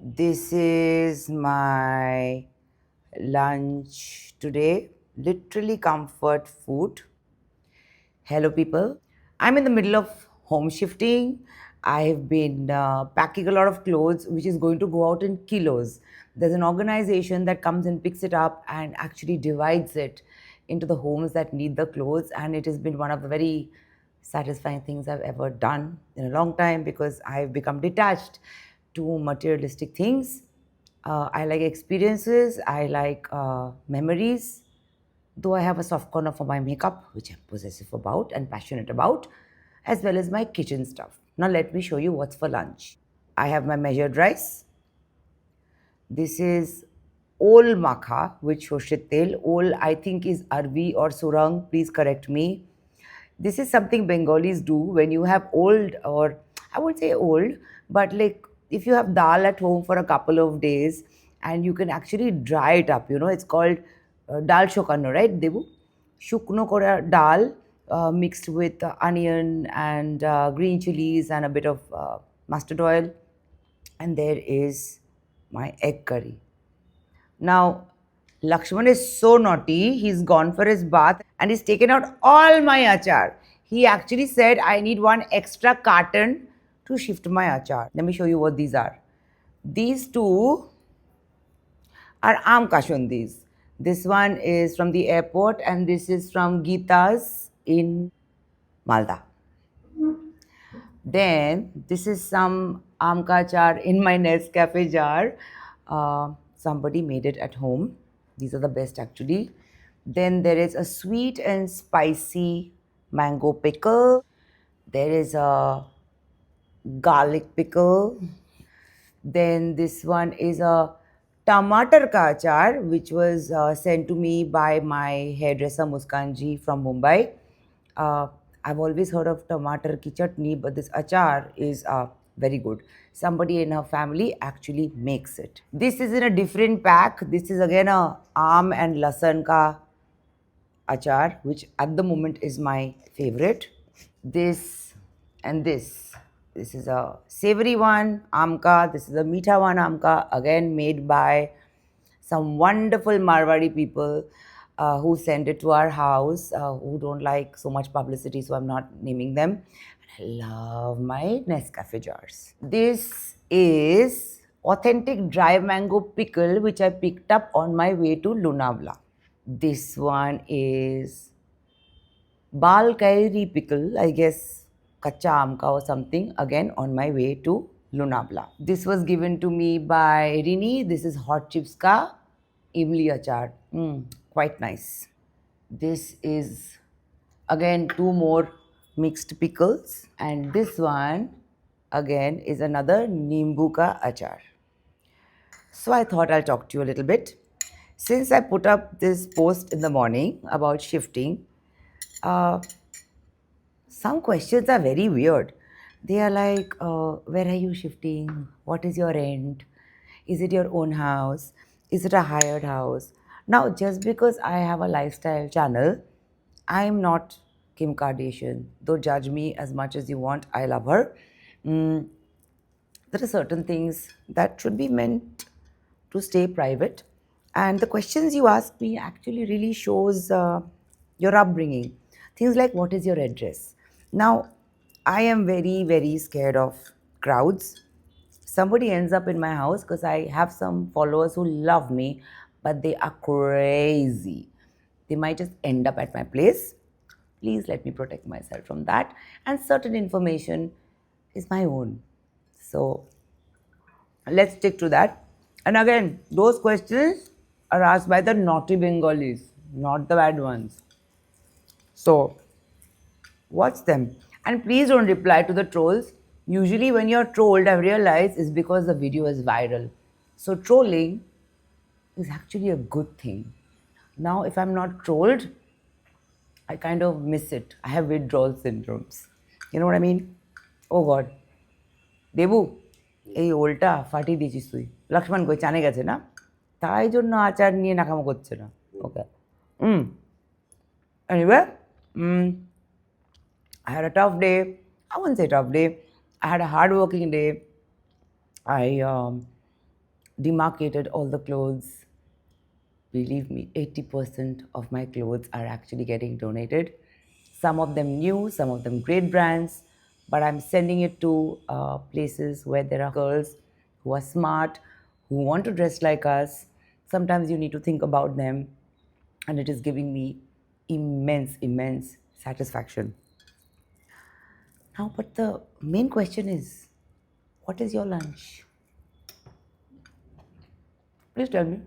This is my lunch today. Literally comfort food. Hello, people. I'm in the middle of home shifting. I've been packing a lot of clothes, which is going to go out in kilos. There's an organization that comes and picks it up and actually divides it into the homes that need the clothes. And it has been one of the very satisfying things I've ever done in a long time because I've become detached to materialistic things. I like experiences, I like memories, though I have a soft corner for my makeup, which I'm possessive about and passionate about, as well as my kitchen stuff. Now, let me show you what's for lunch. I have my measured rice. This is ol makha, which shoshit tel. Ol, I think, is Arvi or Surang. Please correct me. This is something Bengalis do when you have old, or I would say old, but like if you have dal at home for a couple of days and you can actually dry it up, it's called dal shokano, right, Debu? Shukno kora dal mixed with onion and green chilies and a bit of mustard oil. And there is my egg curry. Now, Lakshman is so naughty. He's gone for his bath and he's taken out all my achar. He actually said, I need one extra carton to shift my achar. Let me show you what these are. These two are aam kashundis. This one is from the airport and this is from Geeta's in Malda. Then this is some amka char in my Nescafe jar. Somebody made it at home. These are the best actually. Then there is a sweet and spicy mango pickle. There is a garlic pickle. Then this one is a tomato ka achar, which was sent to me by my hairdresser Muskanji from Mumbai. Uh, I've always heard of tomato ki chutney, but this achar is very good. Somebody in her family actually makes it. This is in a different pack. This is again a aam and lasan ka achar, which at the moment is my favorite. This and this. This is a savory one, amka. This is a meetha one, amka. Again made by some wonderful Marwari people who send it to our house, who don't like so much publicity, so I'm not naming them. I love my Nescafe jars. This is authentic dry mango pickle, which I picked up on my way to Lonavala. This one is Bal Kairi pickle, I guess kacha amka or something, again on my way to Lonavala. This was given to me by Rini. This is hot chips ka imli achar. Quite nice. This is again two more mixed pickles, and this one again is another nimbu ka achar. So I thought I'll talk to you a little bit. Since I put up this post in the morning about shifting, some questions are very weird. They are like, where are you shifting? What is your rent? Is it your own house? Is it a hired house? Now, just because I have a lifestyle channel, I'm not Kim Kardashian. Though judge me as much as you want, I love her. There are certain things that should be meant to stay private. And the questions you ask me actually really shows your upbringing. Things like, what is your address? Now, I am very, very scared of crowds. Somebody ends up in my house because I have some followers who love me, but they are crazy. They might just end up at my place. Please let me protect myself from that. And certain information is my own. So let's stick to that. And again, those questions are asked by the naughty Bengalis, not the bad ones. So watch them. And please don't reply to the trolls. Usually, when you're trolled, I've realized is because the video is viral. So, trolling is actually a good thing. Now, if I'm not trolled, I kind of miss it. I have withdrawal syndromes. You know what I mean? Oh God. Debu এই ওলটা ফাটিয়ে দিয়েছিস তুই লক্ষ্মণ কই চানে গেছে না তাই জন্য আচার নিয়ে নাকামো করছে না ওকে anyway I had a tough day. I wouldn't say tough day. I had a hard working day. I demarcated all the clothes. Believe me, 80% of my clothes are actually getting donated. Some of them new, some of them great brands, but I'm sending it to places where there are girls who are smart, who want to dress like us. Sometimes you need to think about them, and it is giving me immense, immense satisfaction. Now, but the main question is, what is your lunch? Please tell me.